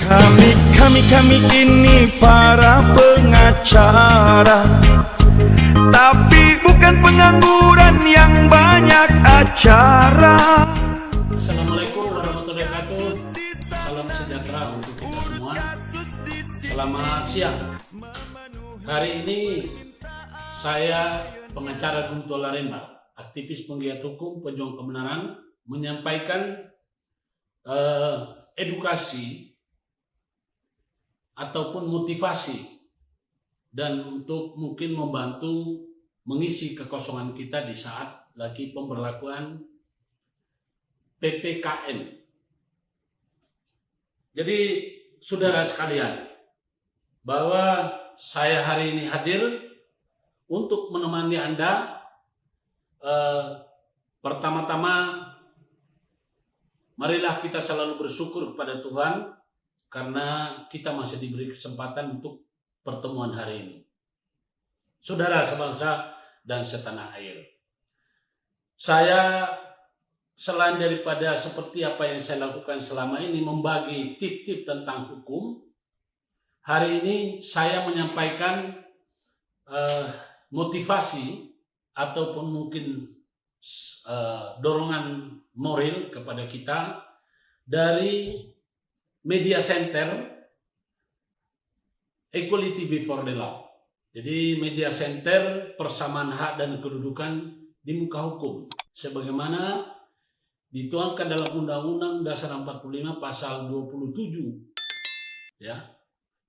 Kami ini para pengacara, tapi bukan pengangguran yang banyak acara. Assalamualaikum warahmatullahi wabarakatuh. Salam sejahtera untuk kita semua. Selamat siang. Hari ini saya pengacara Guntur Laremba, aktivis penggiat hukum pejuang kebenaran, menyampaikan edukasi ataupun motivasi dan untuk mungkin membantu mengisi kekosongan kita di saat lagi pemberlakuan PPKM. Jadi saudara sekalian, bahwa saya hari ini hadir untuk menemani Anda. Pertama-tama marilah kita selalu bersyukur kepada Tuhan karena kita masih diberi kesempatan untuk pertemuan hari ini. Saudara sebangsa dan setanah air, saya selain daripada seperti apa yang saya lakukan selama ini membagi tip-tip tentang hukum, hari ini saya menyampaikan motivasi ataupun mungkin dorongan moral kepada kita dari Media Center Equality Before the Law. Jadi Media Center persamaan hak dan kedudukan di muka hukum, sebagaimana dituangkan dalam Undang-Undang Dasar 45 pasal 27, ya,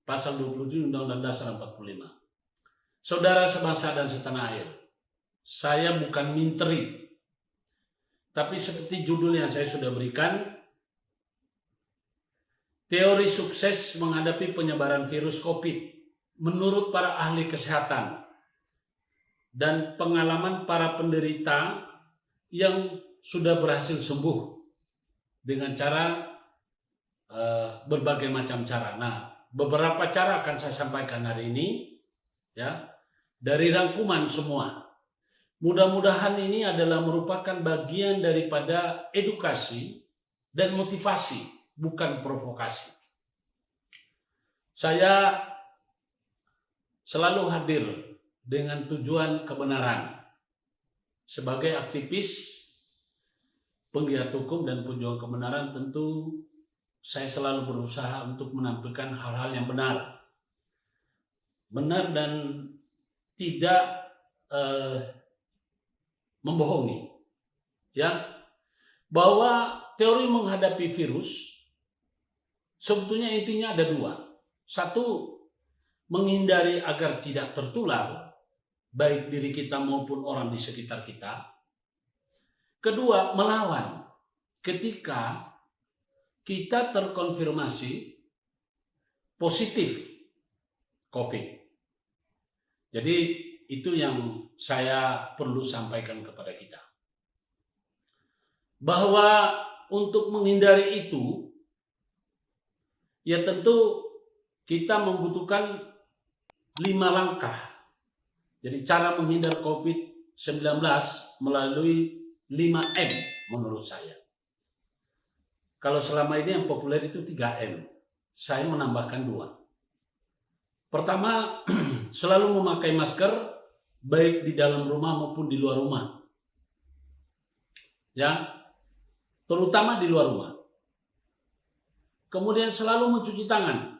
pasal 27 Undang-Undang Dasar 45. Saudara sebangsa dan setanah air, saya bukan minteri, tapi seperti judul yang saya sudah berikan, teori sukses menghadapi penyebaran virus COVID menurut para ahli kesehatan dan pengalaman para penderita yang sudah berhasil sembuh dengan cara berbagai macam cara. Nah, beberapa cara akan saya sampaikan hari ini, ya, dari rangkuman semua. Mudah-mudahan ini adalah merupakan bagian daripada edukasi dan motivasi, bukan provokasi. Saya selalu hadir dengan tujuan kebenaran. Sebagai aktivis penggiat hukum dan pejuang kebenaran, tentu saya selalu berusaha untuk menampilkan hal-hal yang benar. Benar dan tidak membohongi. Ya, bahwa teori menghadapi virus sebetulnya intinya ada dua. Satu, menghindari agar tidak tertular, baik diri kita maupun orang di sekitar kita. Kedua, melawan ketika kita terkonfirmasi positif COVID. Jadi itu yang saya perlu sampaikan kepada kita. Bahwa untuk menghindari itu, ya tentu kita membutuhkan 5 langkah. Jadi cara menghindar COVID-19 melalui 5M menurut saya. Kalau selama ini yang populer itu 3M. Saya menambahkan 2. Pertama, selalu memakai masker baik di dalam rumah maupun di luar rumah. Ya, terutama di luar rumah. Kemudian selalu mencuci tangan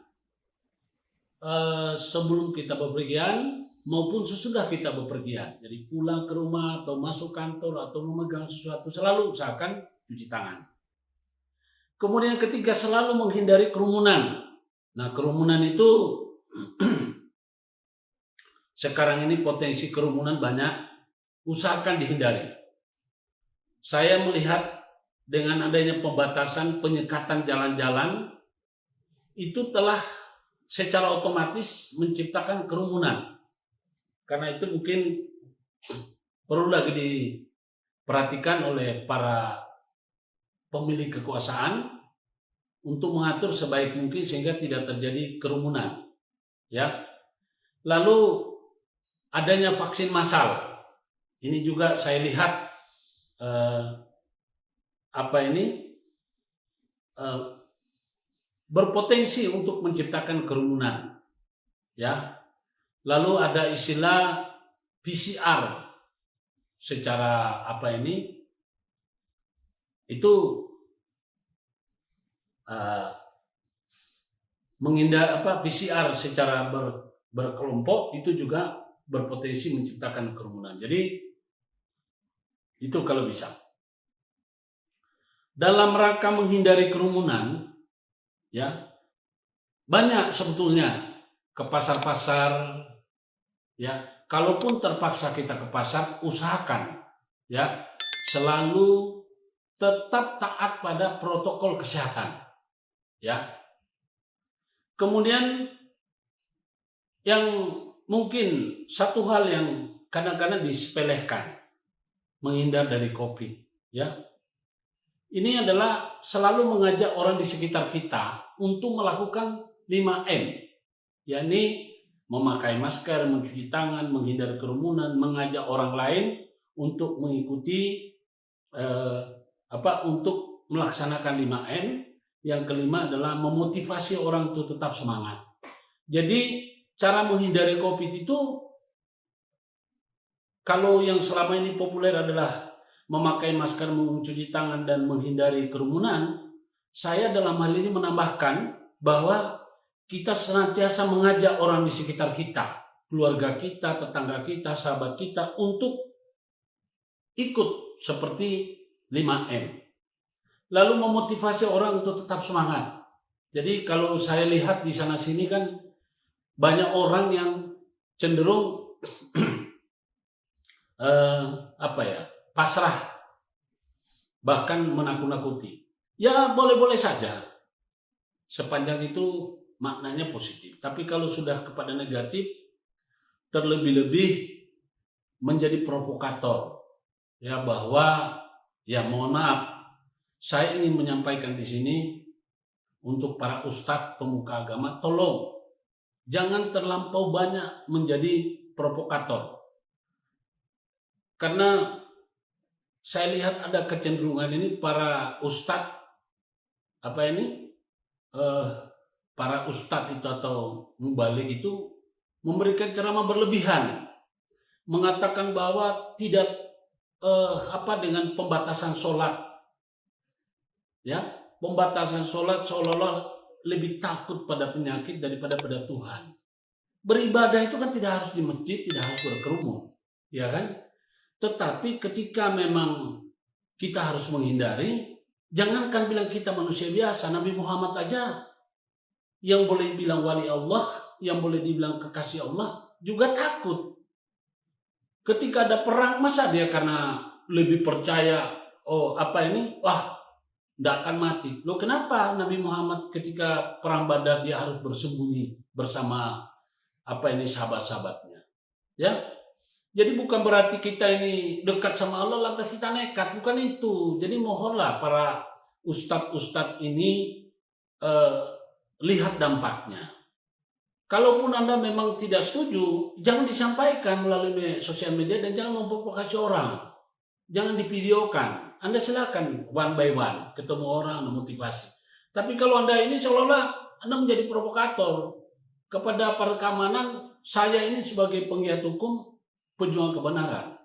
sebelum kita bepergian maupun sesudah kita bepergian. Jadi pulang ke rumah atau masuk kantor atau memegang sesuatu, selalu usahakan cuci tangan. Kemudian ketiga, selalu menghindari kerumunan. Nah, kerumunan itu sekarang ini potensi kerumunan banyak, usahakan dihindari. Saya melihat dengan adanya pembatasan, penyekatan jalan-jalan, itu telah secara otomatis menciptakan kerumunan. Karena itu mungkin perlu lagi diperhatikan oleh para pemilik kekuasaan untuk mengatur sebaik mungkin sehingga tidak terjadi kerumunan. Ya. Lalu adanya vaksin massal. Ini juga saya lihat berpotensi untuk menciptakan kerumunan. Ya. Lalu ada istilah PCR secara itu menghindar PCR secara berkelompok itu juga berpotensi menciptakan kerumunan. Jadi itu kalau bisa. Dalam rangka menghindari kerumunan, ya banyak sebetulnya ke pasar-pasar, ya kalaupun terpaksa kita ke pasar, usahakan ya selalu tetap taat pada protokol kesehatan, ya. Kemudian yang mungkin satu hal yang kadang-kadang disepelekan, menghindar dari COVID, ya. Ini adalah selalu mengajak orang di sekitar kita untuk melakukan 5M, yakni memakai masker, mencuci tangan, menghindari kerumunan, mengajak orang lain untuk mengikuti untuk melaksanakan 5M. Yang kelima adalah memotivasi orang untuk tetap semangat. Jadi cara menghindari COVID itu, kalau yang selama ini populer adalah memakai masker, mencuci tangan, dan menghindari kerumunan, saya dalam hal ini menambahkan bahwa kita senantiasa mengajak orang di sekitar kita, keluarga kita, tetangga kita, sahabat kita untuk ikut seperti 5M. Lalu memotivasi orang untuk tetap semangat. Jadi kalau saya lihat di sana sini kan banyak orang yang cenderung pasrah, bahkan menakut-nakuti. Ya boleh-boleh saja, sepanjang itu maknanya positif. Tapi kalau sudah kepada negatif, terlebih-lebih menjadi provokator, ya bahwa ya mohon maaf, saya ingin menyampaikan di sini untuk para ustadz pemuka agama, tolong jangan terlampau banyak menjadi provokator. Karena saya lihat ada kecenderungan ini para ustadz para ustadz itu atau mubalik itu memberikan ceramah berlebihan, mengatakan bahwa tidak dengan pembatasan sholat, ya pembatasan sholat seolah-olah lebih takut pada penyakit daripada pada Tuhan. Beribadah itu kan tidak harus di masjid, tidak harus berkerumun, ya kan? Tetapi ketika memang kita harus menghindari, jangankan bilang kita manusia biasa, Nabi Muhammad aja yang boleh bilang wali Allah, yang boleh dibilang kekasih Allah, juga takut. Ketika ada perang, masa dia karena lebih percaya, tidak akan mati. Loh kenapa Nabi Muhammad ketika perang Badar dia harus bersembunyi bersama sahabat-sahabatnya? Ya. Jadi bukan berarti kita ini dekat sama Allah lantas kita nekat, bukan itu. Jadi mohonlah para ustadz-ustadz ini lihat dampaknya. Kalaupun Anda memang tidak setuju, jangan disampaikan melalui sosial media dan jangan memprovokasi orang. Jangan divideokan. Anda silakan one by one ketemu orang, memotivasi. Tapi kalau Anda ini seolah-olah Anda menjadi provokator kepada para keamanan, saya ini sebagai penggiat hukum, pejuang kebenaran.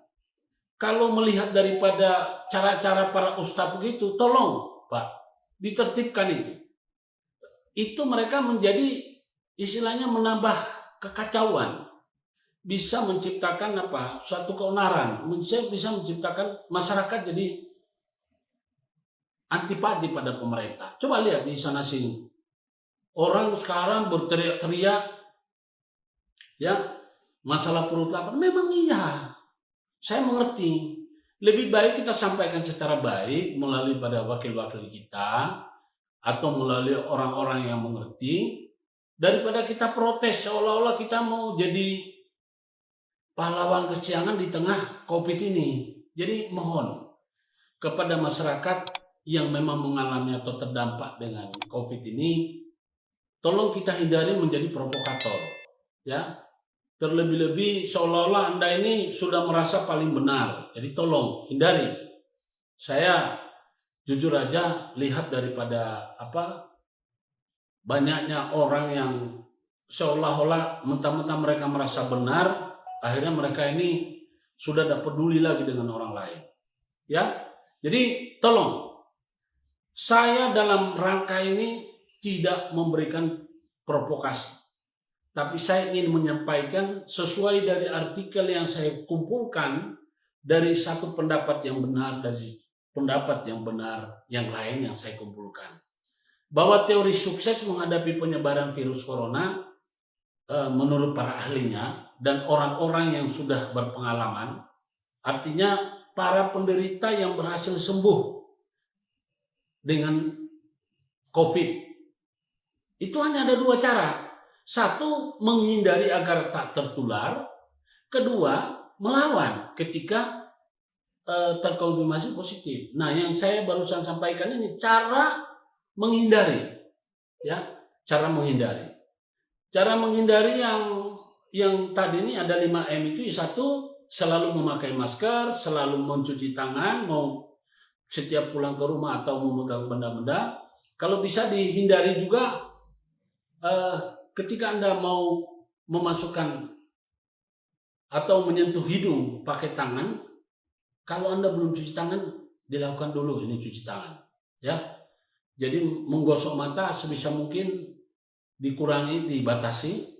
Kalau melihat daripada cara-cara para ustadz begitu, tolong Pak, ditertibkan itu. Itu mereka menjadi istilahnya menambah kekacauan. Bisa menciptakan suatu keonaran. Bisa menciptakan masyarakat jadi antipati pada pemerintah. Coba lihat di sana sini. Orang sekarang berteriak-teriak, ya, masalah perut lapar. Memang iya, saya mengerti. Lebih baik kita sampaikan secara baik melalui pada wakil-wakil kita atau melalui orang-orang yang mengerti, daripada kita protes seolah-olah kita mau jadi pahlawan kesiangan di tengah COVID ini. Jadi mohon kepada masyarakat yang memang mengalami atau terdampak dengan COVID ini, tolong kita hindari menjadi provokator, ya. Terlebih-lebih seolah-olah Anda ini sudah merasa paling benar. Jadi tolong hindari. Saya jujur aja lihat daripada banyaknya orang yang seolah-olah mentah-mentah mereka merasa benar, akhirnya mereka ini sudah tidak peduli lagi dengan orang lain. Ya, jadi tolong, saya dalam rangka ini tidak memberikan provokasi, tapi saya ingin menyampaikan sesuai dari artikel yang saya kumpulkan dari satu pendapat yang benar, dari pendapat yang benar yang lain yang saya kumpulkan. Bahwa teori sukses menghadapi penyebaran virus corona menurut para ahlinya dan orang-orang yang sudah berpengalaman, artinya para penderita yang berhasil sembuh dengan COVID, itu hanya ada dua cara. Satu, menghindari agar tak tertular. Kedua, melawan ketika terkonfirmasi positif. Nah, yang saya barusan sampaikan ini cara menghindari, ya, cara menghindari. Cara menghindari yang tadi ini ada 5M itu. Satu, selalu memakai masker, selalu mencuci tangan, mau setiap pulang ke rumah atau memegang benda-benda. Kalau bisa dihindari juga ketika Anda mau memasukkan atau menyentuh hidung pakai tangan, kalau Anda belum cuci tangan, dilakukan dulu ini cuci tangan. Ya, jadi menggosok mata sebisa mungkin dikurangi, dibatasi.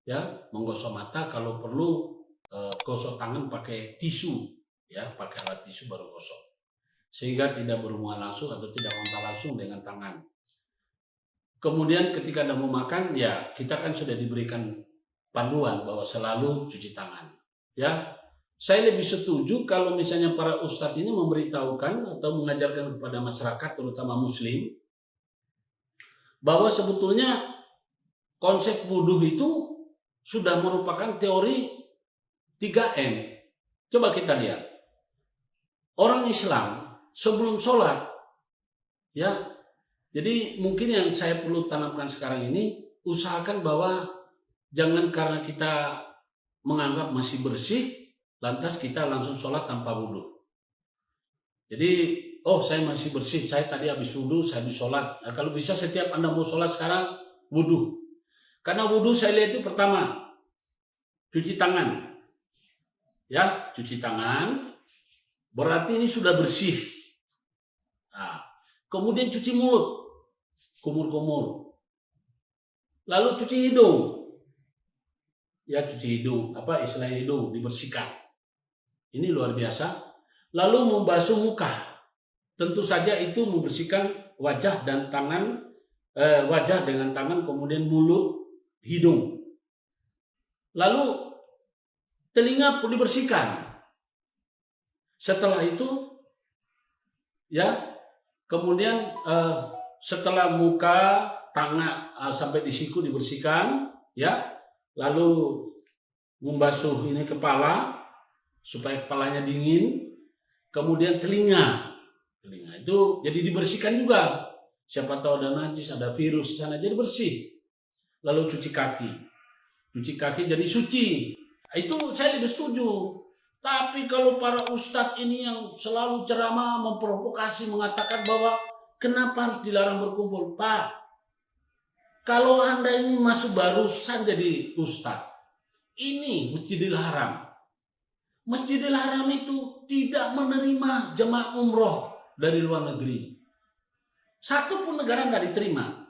Ya, menggosok mata, kalau perlu gosok tangan pakai tisu, ya, pakai alat tisu baru gosok, sehingga tidak berhubungan langsung atau tidak kontak langsung dengan tangan. Kemudian ketika Anda mau makan, ya kita kan sudah diberikan panduan bahwa selalu cuci tangan. Ya, saya lebih setuju kalau misalnya para ustadz ini memberitahukan atau mengajarkan kepada masyarakat, terutama Muslim, bahwa sebetulnya konsep wudhu itu sudah merupakan teori 3M. Coba kita lihat. Orang Islam sebelum sholat, ya, jadi mungkin yang saya perlu tanamkan sekarang ini, usahakan bahwa jangan karena kita menganggap masih bersih, lantas kita langsung sholat tanpa wudhu. Jadi, oh saya masih bersih, saya tadi habis wudhu, saya habis sholat. Nah, kalau bisa setiap Anda mau sholat sekarang, wudhu. Karena wudhu saya lihat itu pertama, cuci tangan. Ya, cuci tangan, berarti ini sudah bersih. Nah, kemudian cuci mulut, kumur-kumur. Lalu cuci hidung. Ya, cuci hidung, apa istilahnya hidung, dibersihkan. Ini luar biasa. Lalu membasuh muka. Tentu saja itu membersihkan wajah dan tangan, wajah dengan tangan, kemudian mulut, hidung. Lalu telinga pun dibersihkan. Setelah itu, ya, kemudian setelah muka, tangan sampai di siku dibersihkan, ya, lalu membasuh ini kepala supaya kepalanya dingin, kemudian telinga itu jadi dibersihkan juga. Siapa tahu ada najis, ada virus di sana, jadi bersih. Lalu cuci kaki jadi suci. Itu saya lebih setuju. Tapi kalau para ustadz ini yang selalu ceramah, memprovokasi, mengatakan bahwa kenapa harus dilarang berkumpul? Pak, kalau Anda ini masuk barusan jadi ustadz, ini Masjidil Haram. Masjidil Haram itu tidak menerima jemaah umroh dari luar negeri. Satu pun negara nggak diterima.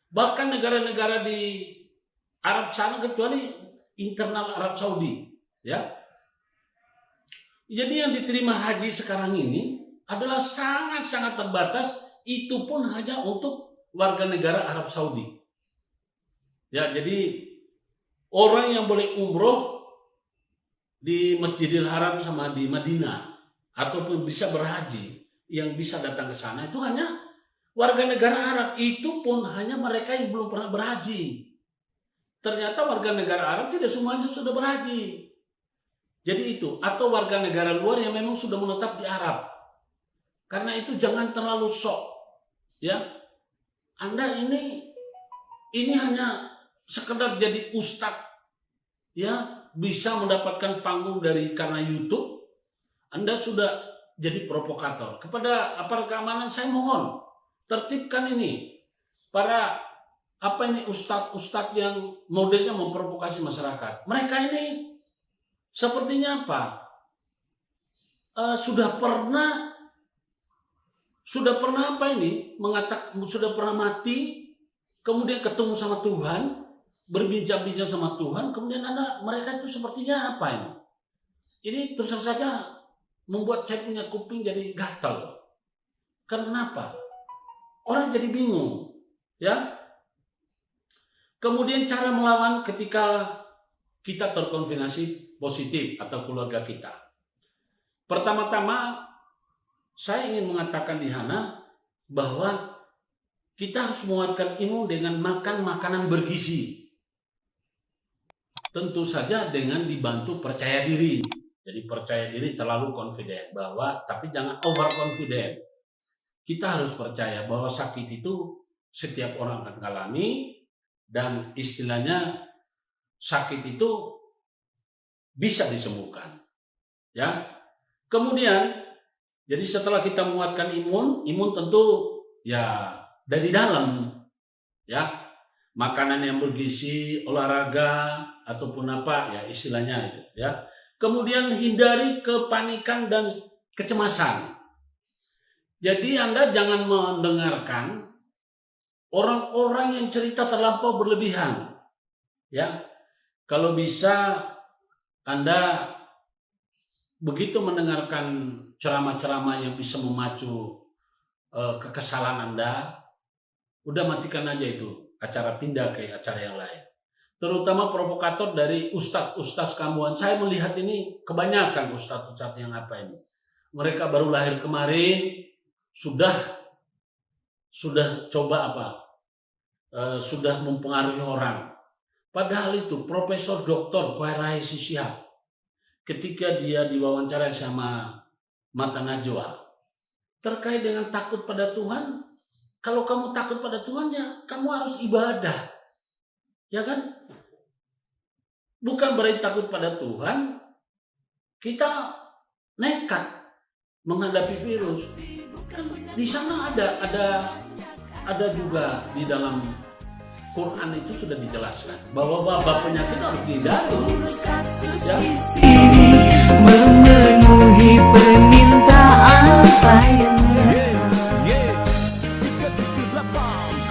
Bahkan negara-negara di Arab sana, kecuali internal Arab Saudi, ya. Jadi yang diterima haji sekarang ini adalah sangat-sangat terbatas, itu pun hanya untuk warga negara Arab Saudi. Ya, jadi orang yang boleh umroh di Masjidil Haram sama di Madinah ataupun bisa berhaji, yang bisa datang ke sana itu hanya warga negara Arab, itu pun hanya mereka yang belum pernah berhaji. Ternyata warga negara Arab tidak semuanya sudah berhaji. Jadi itu, atau warga negara luar yang memang sudah menetap di Arab. Karena itu jangan terlalu sok, ya. Anda ini hanya sekedar jadi ustadz, ya, bisa mendapatkan panggung karena YouTube. Anda sudah jadi provokator. Kepada aparat keamanan saya mohon, tertibkan ini para apa ini ustadz-ustadz yang modelnya memprovokasi masyarakat. Mereka ini sepertinya apa? Sudah pernah apa ini? Sudah pernah mati, kemudian ketemu sama Tuhan, berbincang-bincang sama Tuhan, kemudian mereka itu sepertinya apa ini? Ini terus saja membuat saya punya kuping jadi gatal. Kenapa? Orang jadi bingung, ya. Kemudian cara melawan ketika kita terkonfirmasi positif atau keluarga kita. Pertama-tama saya ingin mengatakan di Hana bahwa kita harus menguatkan imun dengan makan makanan bergizi. Tentu saja dengan dibantu percaya diri. Jadi percaya diri terlalu confident bahwa, tapi jangan over confident. Kita harus percaya bahwa sakit itu setiap orang akan mengalami. Dan istilahnya sakit itu bisa disembuhkan, ya. Kemudian, jadi setelah kita menguatkan imun tentu ya dari dalam, ya, makanan yang bergizi, olahraga ataupun apa, ya istilahnya itu, ya. Kemudian hindari kepanikan dan kecemasan. Jadi Anda jangan mendengarkan orang-orang yang cerita terlampau berlebihan, ya. Kalau bisa Anda begitu mendengarkan ceramah-ceramah yang bisa memacu kekesalan Anda, udah matikan aja itu acara, pindah ke acara yang lain. Terutama provokator dari ustadz kambuhan. Saya melihat ini kebanyakan ustadz yang apa ini. Mereka baru lahir kemarin, sudah coba apa? Sudah mempengaruhi orang. Padahal itu Profesor Dr. Khairai Syihab ketika dia diwawancara sama Mata Najwa terkait dengan takut pada Tuhan. Kalau kamu takut pada Tuhan, ya kamu harus ibadah, ya kan? Bukan berarti takut pada Tuhan kita nekat menghadapi virus. Kan di sana ada juga di dalam Quran itu sudah dijelaskan bahwa wabah penyakit harus dihindari. Ya. Memenuhi permintaan